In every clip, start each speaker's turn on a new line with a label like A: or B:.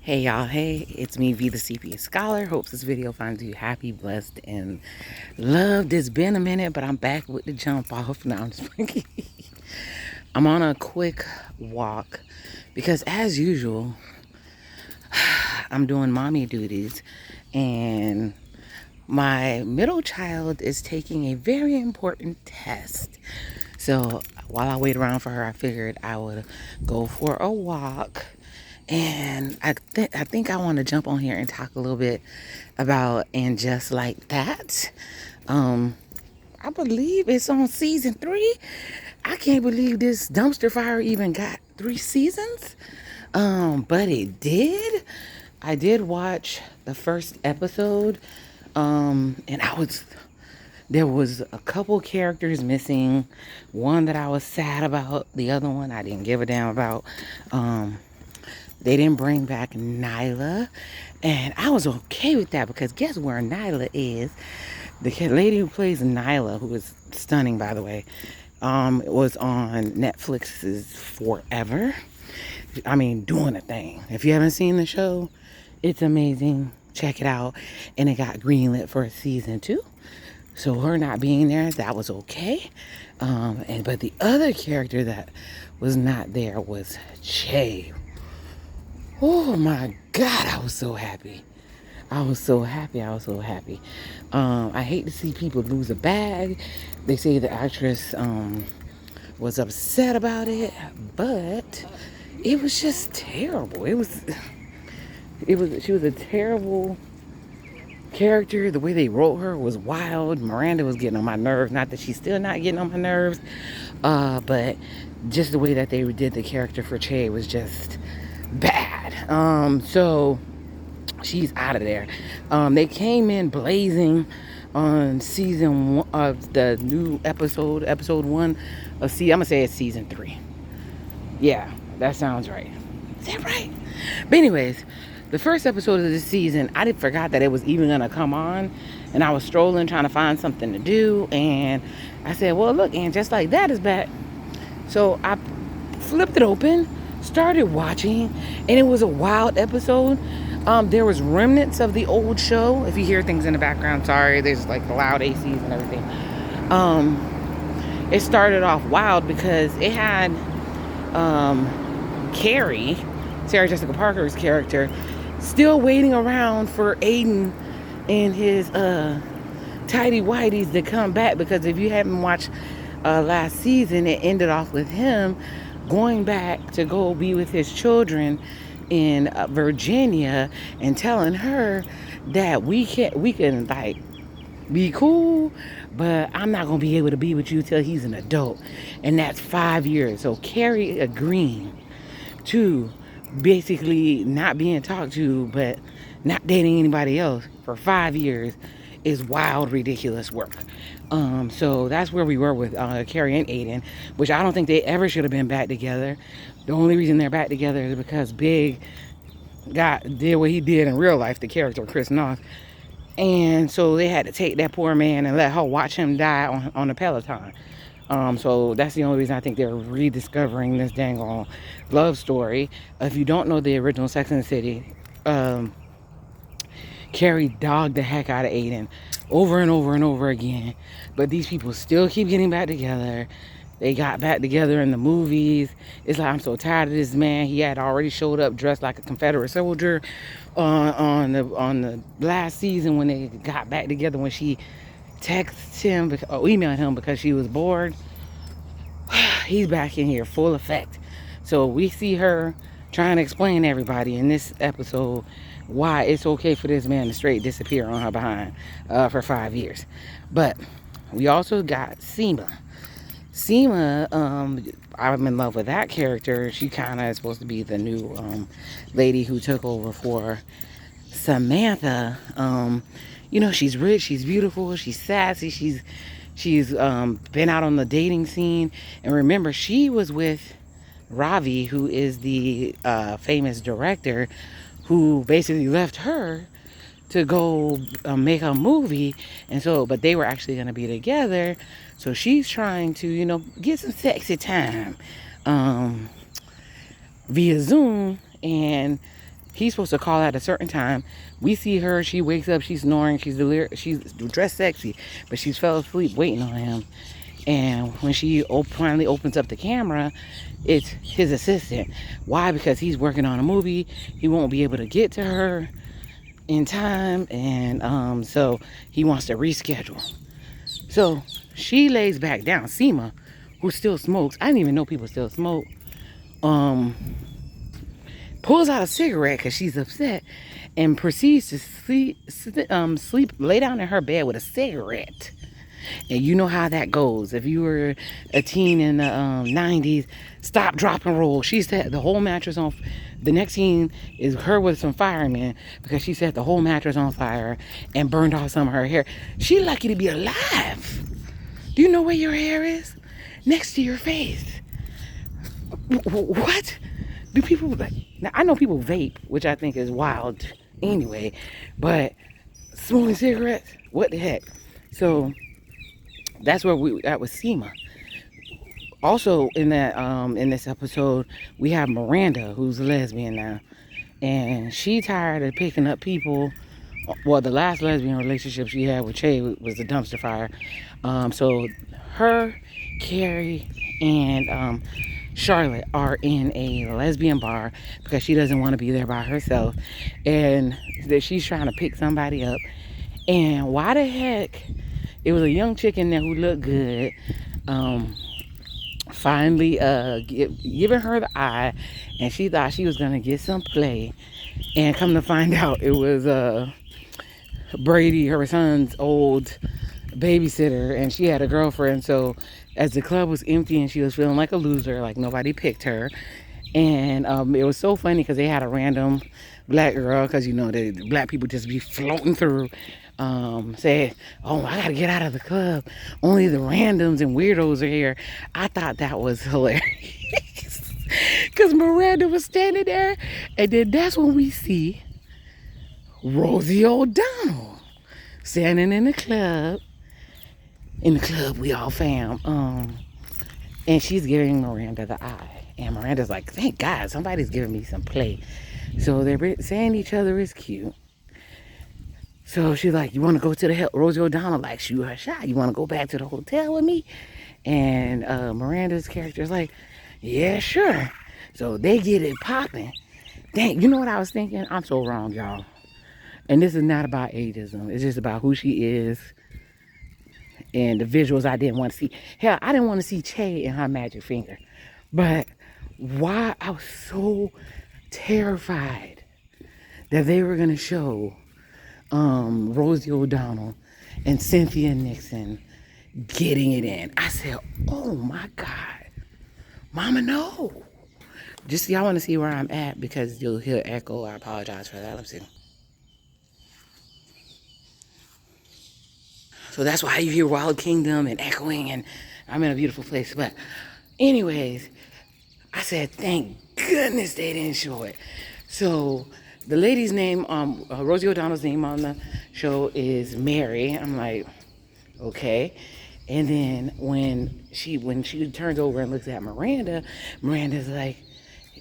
A: Hey y'all, hey, it's me, V the CPS Scholar. Hopes this video finds you happy, blessed, and loved. It's been a minute, but I'm back with the jump off. Now I'm just I'm on a quick walk because as usual, I'm doing mommy duties and my middle child is taking a very important test. So while I wait around for her, I figured I would go for a walk. And I think I want to jump on here and talk a little bit about And Just Like That. I believe it's on season 3. I can't believe this dumpster fire even got 3 seasons. But it did. I did watch the first episode. And there was a couple characters missing. One that I was sad about. The other one I didn't give a damn about. They didn't bring back Nyla, and I was okay with that because guess where Nyla is? The lady who plays Nyla, who is stunning, by the way, was on Netflix's Forever. I mean, doing a thing. If you haven't seen the show, it's amazing. Check it out. And it got greenlit for a season 2. So her not being there, that was okay. But the other character that was not there was Che. Oh my God, I was so happy. I was so happy. I hate to see people lose a bag. They say the actress was upset about it, but it was just terrible. She was a terrible character. The way they wrote her was wild. Miranda was getting on my nerves. Not that she's still not getting on my nerves, but just the way that they did the character for Che was just bad. So she's out of there. They came in blazing on season 1 of the new episode 1 of I'm gonna say it's season 3. Yeah, that sounds right. Is that right? But anyways, the first episode of this season, I forgot that it was even gonna come on, and I was strolling trying to find something to do, and I said, well, look, and Just Like That is back. So I flipped it open, started watching, and it was a wild episode. There was remnants of the old show. If you hear things in the background, sorry, there's like loud ACs and everything. It started off wild because it had Carrie, Sarah Jessica Parker's character, still waiting around for Aiden and his tidy whities to come back, because if you haven't watched last season, it ended off with him going back to go be with his children in Virginia and telling her that we can like be cool, but I'm not gonna be able to be with you till he's an adult, and that's 5 years. So Carrie agreeing to basically not being talked to, but not dating anybody else for 5 years is wild, ridiculous work. So that's where we were with Carrie and Aiden, which I don't think they ever should have been back together. The only reason they're back together is because Big did what he did in real life, the character Chris Noth. And so they had to take that poor man and let her watch him die on a Peloton. So that's the only reason I think they're rediscovering this dang on love story. If you don't know the original Sex and the City, Carrie dogged the heck out of Aiden over and over and over again. But these people still keep getting back together. They got back together in the movies. It's like, I'm so tired of this man. He had already showed up dressed like a Confederate soldier on the last season when they got back together, when she texted him or emailed him because she was bored. He's back in here full effect. So we see her trying to explain to everybody in this episode why it's okay for this man to straight disappear on her behind for 5 years. But we also got Seema. I'm in love with that character. She kind of is supposed to be the new lady who took over for Samantha. She's rich, she's beautiful, she's sassy, she's been out on the dating scene. And remember, she was with Ravi, who is the famous director who basically left her to go make a movie. And so, but they were actually going to be together. So she's trying to, get some sexy time via Zoom. And He's supposed to call at a certain time. We see her. She wakes up. She's snoring. She's dressed sexy, but she's fell asleep waiting on him. And when she finally opens up the camera, it's his assistant. Why? Because he's working on a movie. He won't be able to get to her in time, and so he wants to reschedule. So she lays back down. Seema, who still smokes, I didn't even know people still smoke, pulls out a cigarette because she's upset and proceeds to lay down in her bed with a cigarette. And you know how that goes. If you were a teen in the 90s, stop, drop, and roll. She set the whole mattress on. The next scene is her with some firemen because she set the whole mattress on fire and burned off some of her hair. She lucky to be alive. Do you know where your hair is? Next to your face. What? Do people... Now, I know people vape, which I think is wild anyway, but smoking cigarettes? What the heck? So... that's where that was Seema. Also in that in this episode, we have Miranda, who's a lesbian now, and she tired of picking up people. Well, the last lesbian relationship she had with Che was a dumpster fire. So her, Carrie, and Charlotte are in a lesbian bar because she doesn't want to be there by herself, and that she's trying to pick somebody up. And why the heck? It was a young chick in there who looked good. Finally giving her the eye, and she thought she was going to get some play. And come to find out, it was Brady, her son's old babysitter, and she had a girlfriend. So as the club was empty and she was feeling like a loser, like nobody picked her. And it was so funny because they had a random black girl, because you know the black people just be floating through, said, oh, I gotta get out of the club, only the randoms and weirdos are here. I thought that was hilarious because Miranda was standing there, and then that's when we see Rosie O'Donnell standing in the club we all fam, and she's giving Miranda the eye. And Miranda's like, thank God, somebody's giving me some play. So they're saying each other is cute. So she's like, you want to go to the... Rosie O'Donnell like, shoot her shot. You want to go back to the hotel with me? And Miranda's character is like, yeah, sure. So they get it popping. Dang, you know what I was thinking? I'm so wrong, y'all. And this is not about ageism. It's just about who she is and the visuals I didn't want to see. Hell, I didn't want to see Che and her magic finger. But why I was so terrified that they were going to show Rosie O'Donnell and Cynthia Nixon getting it in. I said, oh my God, Mama, no. Just y'all want to see where I'm at because you'll hear echo. I apologize for that. Let's see. So that's why you hear Wild Kingdom and echoing, and I'm in a beautiful place. But anyways, I said, thank goodness they didn't show it. So the lady's name, Rosie O'Donnell's name on the show is Mary. I'm like, okay. And then when she turns over and looks at Miranda, Miranda's like,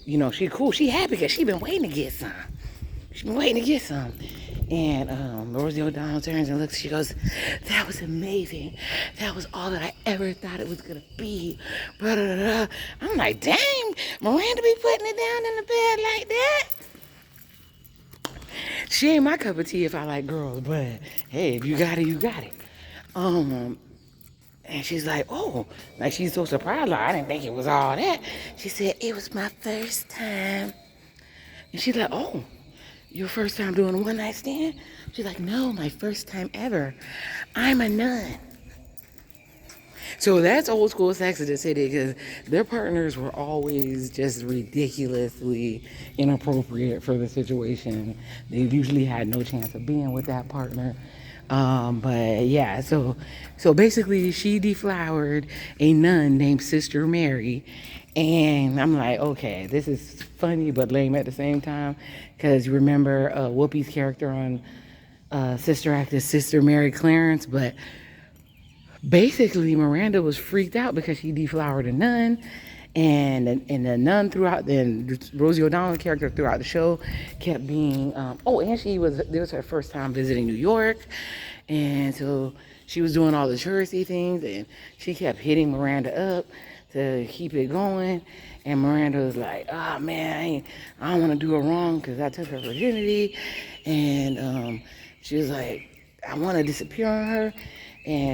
A: you know, she cool. She happy because she been waiting to get some. She's been waiting to get some. And Rosie O'Donnell turns and looks. She goes, that was amazing. That was all that I ever thought it was going to be. Blah-da-da-da. I'm like, dang, Miranda be putting it down in the bed like that? She ain't my cup of tea if I like girls, but hey, if you got it, you got it. And she's like, oh, like she's so surprised. Like, I didn't think it was all that. She said, it was my first time. And she's like, oh, your first time doing a one-night stand? She's like, no, my first time ever. I'm a nun. So that's old school Sex in the City because their partners were always just ridiculously inappropriate for the situation. They usually had no chance of being with that partner. But yeah, so basically she deflowered a nun named Sister Mary. And I'm like, okay, this is funny but lame at the same time. Because you remember Whoopi's character on Sister Act is Sister Mary Clarence. But basically Miranda was freaked out because she deflowered a nun. And the nun throughout, then Rosie O'Donnell character throughout the show kept being, and this was her first time visiting New York, and so she was doing all the touristy things, and she kept hitting Miranda up to keep it going. And Miranda was like, "Oh man, I don't want to do her wrong because I took her virginity," and she was like, "I want to disappear on her."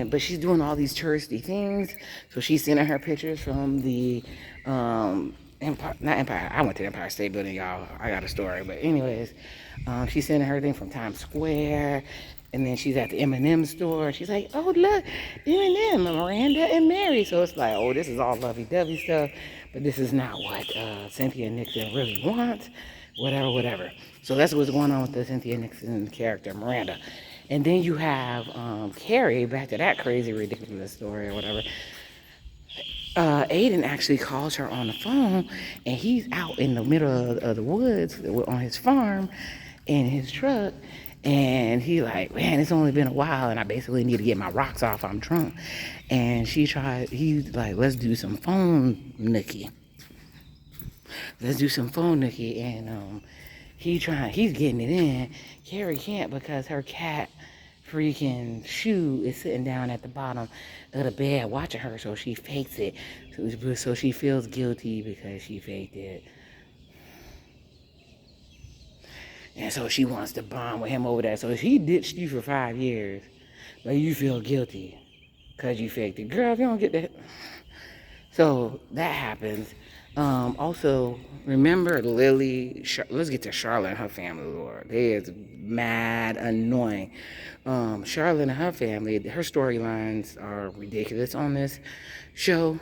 A: But she's doing all these touristy things, so she's sending her pictures from the Empire, not Empire. I went to the Empire State Building, y'all. I got a story, but anyways, she's sending her thing from Times Square, and then she's at the M&M store. She's like, "Oh look, M&M, Miranda and Mary." So it's like, oh, this is all lovey-dovey stuff, but this is not what Cynthia Nixon really wants. Whatever. So that's what's going on with the Cynthia Nixon character, Miranda. And then you have Carrie, back to that crazy, ridiculous story or whatever. Aiden actually calls her on the phone, and he's out in the middle of the woods on his farm in his truck, and he like, "Man, it's only been a while, and I basically need to get my rocks off. I'm drunk." And he's like, "Let's do some phone nookie. And he's getting it in. Carrie can't because her cat freaking shoe is sitting down at the bottom of the bed watching her, so she fakes it. So she feels guilty because she faked it. And so she wants to bond with him over that. So he ditched you for 5 years, but you feel guilty because you faked it. Girl, if you don't get that. So that happens. Also, remember Lily, let's get to Charlotte and her family, Lord. They is mad annoying. Charlotte and her family, her storylines are ridiculous on this show.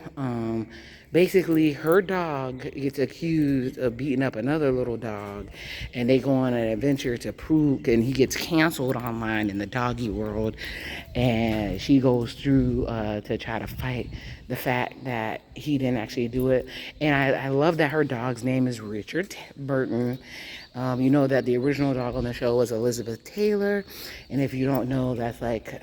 A: Basically, her dog gets accused of beating up another little dog, and they go on an adventure to prove, and he gets canceled online in the doggy world, and she goes through to try to fight the fact that he didn't actually do it. And I love that her dog's name is Richard Burton. You know that the original dog on the show was Elizabeth Taylor, and if you don't know, that's like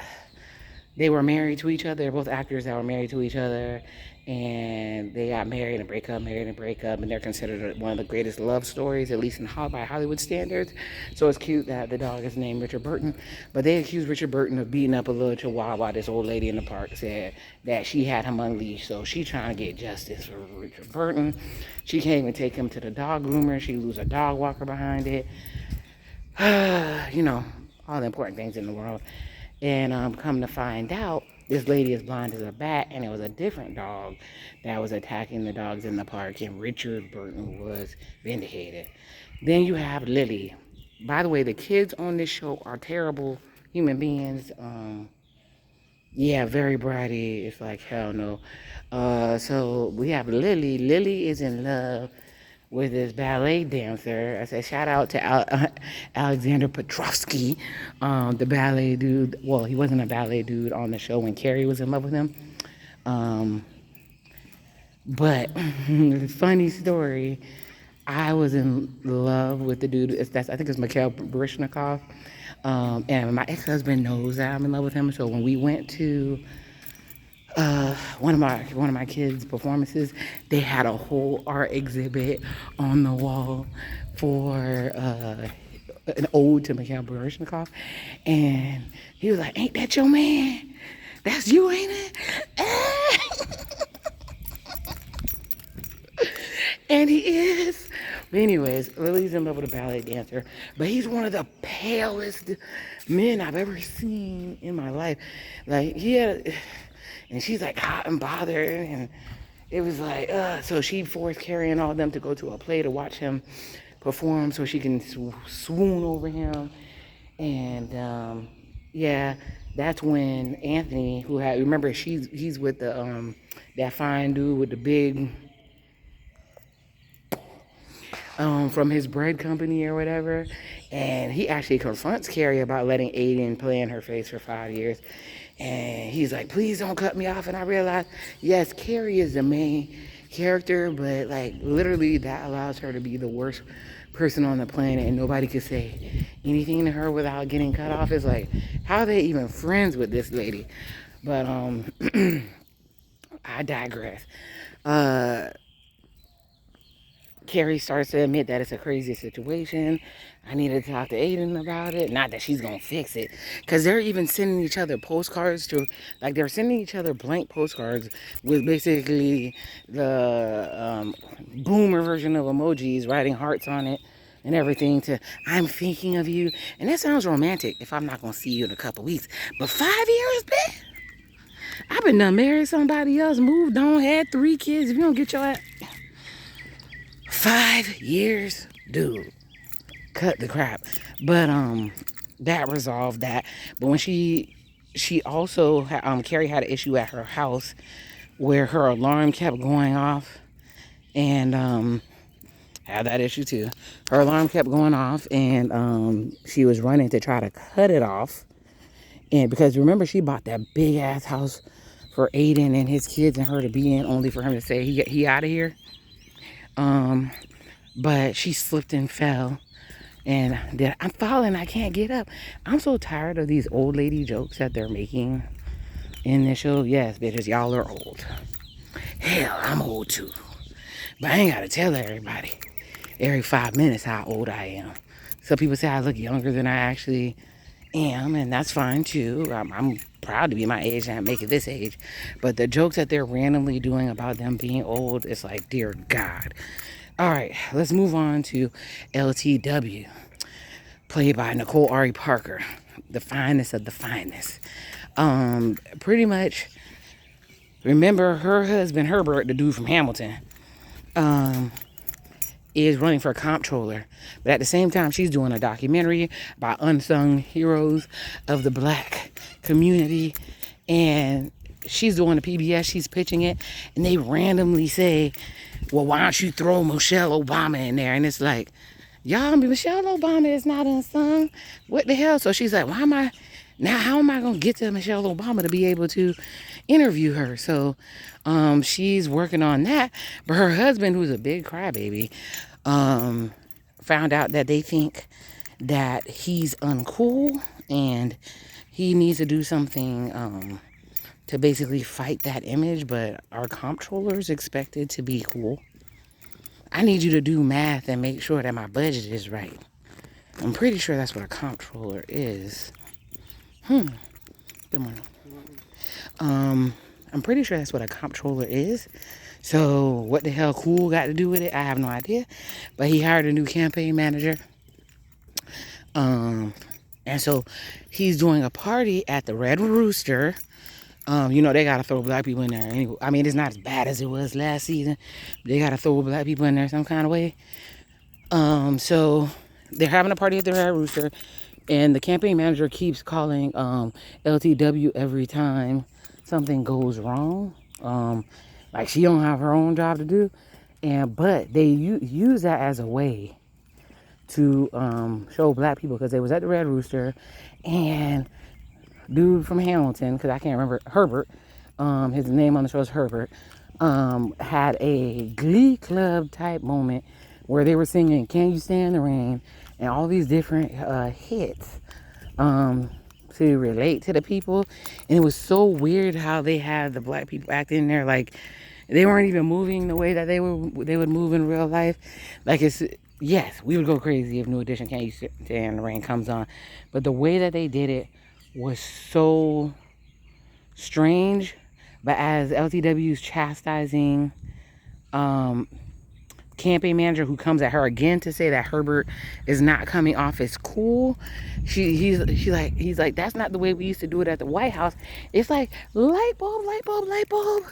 A: they were married to each other. They're both actors that were married to each other, and they got married and break up, and they're considered one of the greatest love stories, at least by Hollywood standards. So it's cute that the dog is named Richard Burton. But they accused Richard Burton of beating up a little chihuahua. This old lady in the park said that she had him unleashed, so she's trying to get justice for Richard Burton. She can't even take him to the dog groomer. She lose a dog walker behind it. All the important things in the world. And come to find out, this lady is blind as a bat, and it was a different dog that was attacking the dogs in the park, and Richard Burton was vindicated. Then you have Lily. By the way, the kids on this show are terrible human beings. Very bratty. It's like, hell no. So we have Lily. Lily is in love with this ballet dancer. I said, shout out to Alexander Petrovsky, the ballet dude. Well, he wasn't a ballet dude on the show when Carrie was in love with him. But funny story, I was in love with the dude. I think it's Mikhail Baryshnikov. And my ex-husband knows that I'm in love with him. So when we went to one of my kids' performances, they had a whole art exhibit on the wall for an ode to Mikhail Baryshnikov, and he was like, "Ain't that your man? That's you, ain't it?" And he is. But anyways, Lily's in love with a ballet dancer, but he's one of the palest men I've ever seen in my life. Like, and she's like hot and bothered, and it was like, so she forced Carrie and all of them to go to a play to watch him perform so she can swoon over him. And that's when Anthony, remember he's with the that fine dude with the big from his bread company or whatever, and he actually confronts Carrie about letting Aiden play in her face for 5 years. And he's like, "Please don't cut me off." And I realized, yes, Carrie is the main character, but like literally that allows her to be the worst person on the planet, and nobody could say anything to her without getting cut off. It's like, how are they even friends with this lady? But I digress. Carrie starts to admit that it's a crazy situation. I need to talk to Aiden about it. Not that she's gonna fix it, because they're even sending each other postcards to, like, they're sending each other blank postcards with basically the boomer version of emojis, writing hearts on it and everything. To I'm thinking of you, and that sounds romantic. If I'm not gonna see you in a couple weeks, but 5 years, man. I've been done married somebody else, moved on, had 3 kids. If you don't get your ass 5 years, dude, cut the crap. But that resolved that. But when she also Carrie had an issue at her house where her alarm kept going off, and had that issue too. Her alarm kept going off, and she was running to try to cut it off. And because remember, she bought that big ass house for Aiden and his kids and her to be in, only for him to say he out of here. But she slipped and fell, and then I'm falling, I can't get up. I'm so tired of these old lady jokes that they're making in this show. Yes, bitches, y'all are old. Hell, I'm old too. But I ain't gotta tell everybody every 5 minutes how old I am. Some people say I look younger than I actually am, and that's fine too. I'm proud to be my age and make it this age. But the jokes that they're randomly doing about them being old, it's like, dear God. All right, let's move on to LTW, played by Nicole Ari Parker, the finest of the finest. Pretty much, remember her husband Herbert, the dude from Hamilton, is running for comptroller, but at the same time she's doing a documentary about unsung heroes of the black community, and she's doing the PBS, she's pitching it, and they randomly say, well, why don't you throw Michelle Obama in there? And it's like, y'all, Michelle Obama is not unsung. What the hell? So she's like, how am I going to get to Michelle Obama to be able to interview her? So she's working on that. But her husband, who's a big crybaby, found out that they think that he's uncool and he needs to do something to basically fight that image. But our comptroller's expected to be cool. I need you to do math and make sure that my budget is right. I'm pretty sure that's what a comptroller is. Good morning. I'm pretty sure that's what a comptroller is. So what the hell cool got to do with it? I have no idea. But he hired a new campaign manager. And so he's doing a party at the Red Rooster. You know, they got to throw black people in there. Anyway, I mean, it's not as bad as it was last season. They got to throw black people in there some kind of way. So they're having a party at the Red Rooster. And the campaign manager keeps calling LTW every time something goes wrong. Like she don't have her own job to do. But they use that as a way to show black people, because they was at the Red Rooster, and dude from Hamilton, because I can't remember, Herbert, his name on the show is Herbert, had a Glee Club type moment where they were singing Can You Stand the Rain and all these different hits to relate to the people. And it was so weird how they had the black people acting in there like they weren't even moving the way that they would move in real life. Like, it's, yes, we would go crazy if New Edition Can You Stand the Rain comes on, but the way that they did it was so strange. But as LTW's chastising campaign manager, who comes at her again to say that Herbert is not coming off as cool, he's like, that's not the way we used to do it at the White House. It's like, light bulb, light bulb, light bulb.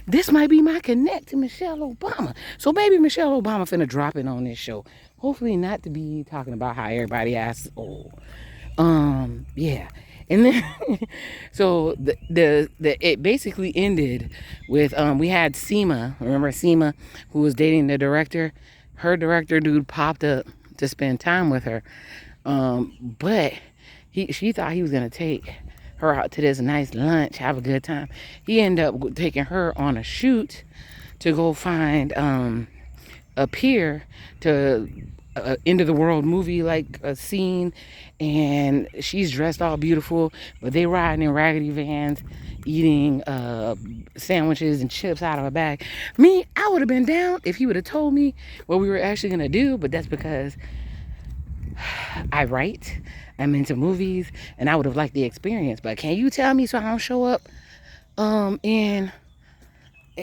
A: This might be my connect to Michelle Obama. So maybe Michelle Obama finna drop it on this show. Hopefully not to be talking about how everybody asks old. Yeah. And then, so it basically ended with, we had Seema, remember Seema, who was dating the director? Her director dude popped up to spend time with her. But she thought he was going to take her out to this nice lunch, have a good time. He ended up taking her on a shoot to go find, a pier to end of the world movie like a scene, and she's dressed all beautiful, but they riding in raggedy vans, eating sandwiches and chips out of a bag. Me, I would have been down if he would have told me what we were actually gonna do, but that's because I write, I'm into movies, and I would have liked the experience. But can you tell me so I don't show up in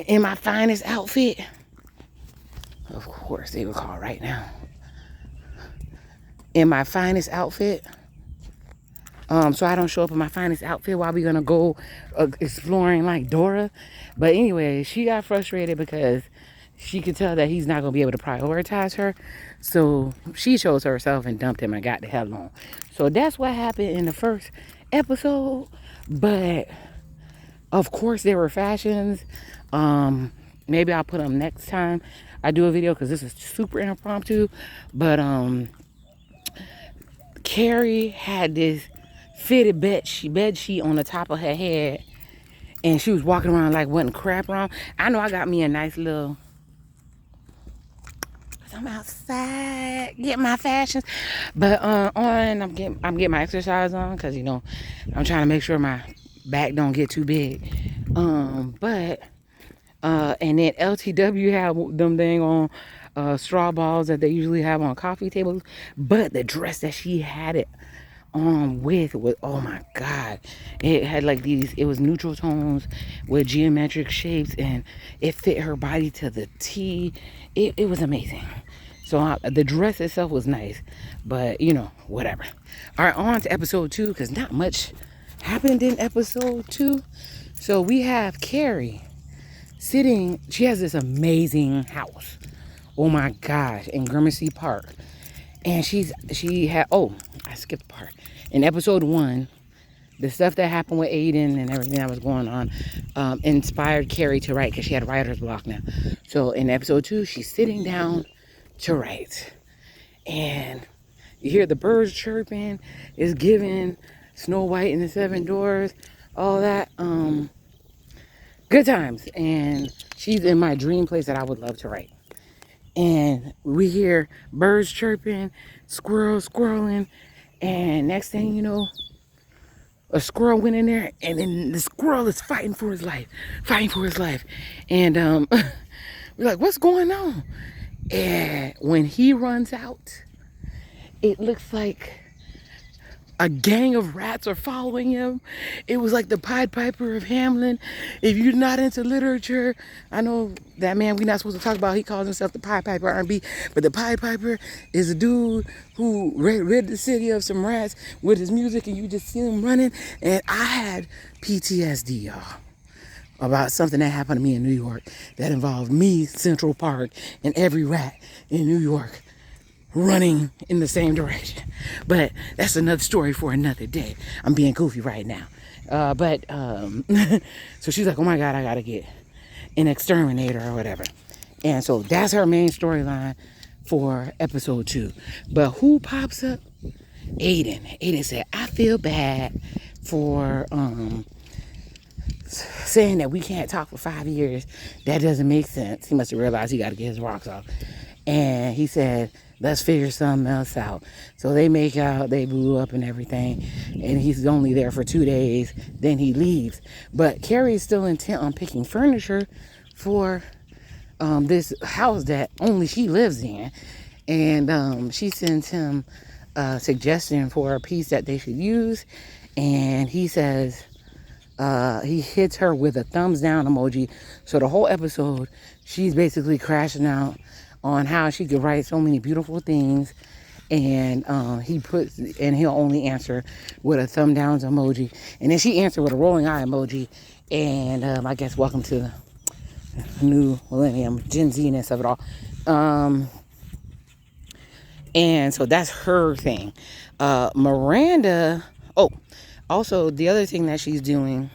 A: my finest outfit? Of course, they would call right now. In my finest outfit. So I don't show up in my finest outfit while we're gonna go exploring like Dora. But anyway, she got frustrated because she could tell that he's not gonna be able to prioritize her. So she chose herself and dumped him and got the hell on. So that's what happened in the first episode. But of course there were fashions. Maybe I'll put them next time I do a video because this is super impromptu. But Carrie had this fitted bed sheet on the top of her head, and she was walking around like wasn't crap around. I know I got me a nice little, I'm outside getting my fashions, but I'm getting my exercise on because I'm trying to make sure my back don't get too big. But and then LTW had them dang on straw balls that they usually have on coffee tables, but the dress that she had it with was, oh my god, it had like it was neutral tones with geometric shapes, and it fit her body to the T. It was amazing. So the dress itself was nice, but whatever. All right, on to episode 2, because not much happened in episode 2. So we have Carrie sitting. She has this amazing house, oh my gosh, in Gramercy Park. And I skipped part. In episode 1, the stuff that happened with Aiden and everything that was going on inspired Carrie to write, because she had writer's block now. So in episode 2, she's sitting down to write. And you hear the birds chirping. It's giving Snow White and the Seven Dwarfs, all that. Good times. And she's in my dream place that I would love to write. And we hear birds chirping, squirrels squirreling, and next thing you know, a squirrel went in there, and then the squirrel is fighting for his life. And we're like, what's going on? And when he runs out, it looks like a gang of rats are following him. It was like the Pied Piper of Hamelin. If you're not into literature, I know that man we're not supposed to talk about, he calls himself the Pied Piper R&B, but the Pied Piper is a dude who rid the city of some rats with his music, and you just see him running. And I had PTSD, y'all, about something that happened to me in New York that involved me, Central Park, and every rat in New York running in the same direction. But that's another story for another day. I'm being goofy right now. So she's like, oh my God, I gotta get an exterminator or whatever. And so that's her main storyline for episode 2. But who pops up? Aiden. Aiden said, I feel bad for saying that we can't talk for 5 years. That doesn't make sense. He must have realized he got to get his rocks off. And he said, let's figure something else out. So they make out, they blew up and everything. And he's only there for 2 days. Then he leaves. But Carrie is still intent on picking furniture for this house that only she lives in. And she sends him a suggestion for a piece that they should use. And he says, he hits her with a thumbs down emoji. So the whole episode, she's basically crashing out on how she could write so many beautiful things, and he'll only answer with a thumb down emoji, and then she answered with a rolling eye emoji. And I guess welcome to the new millennium, Gen Z-ness of it all. And so that's her thing. Miranda. Oh, also the other thing that she's doing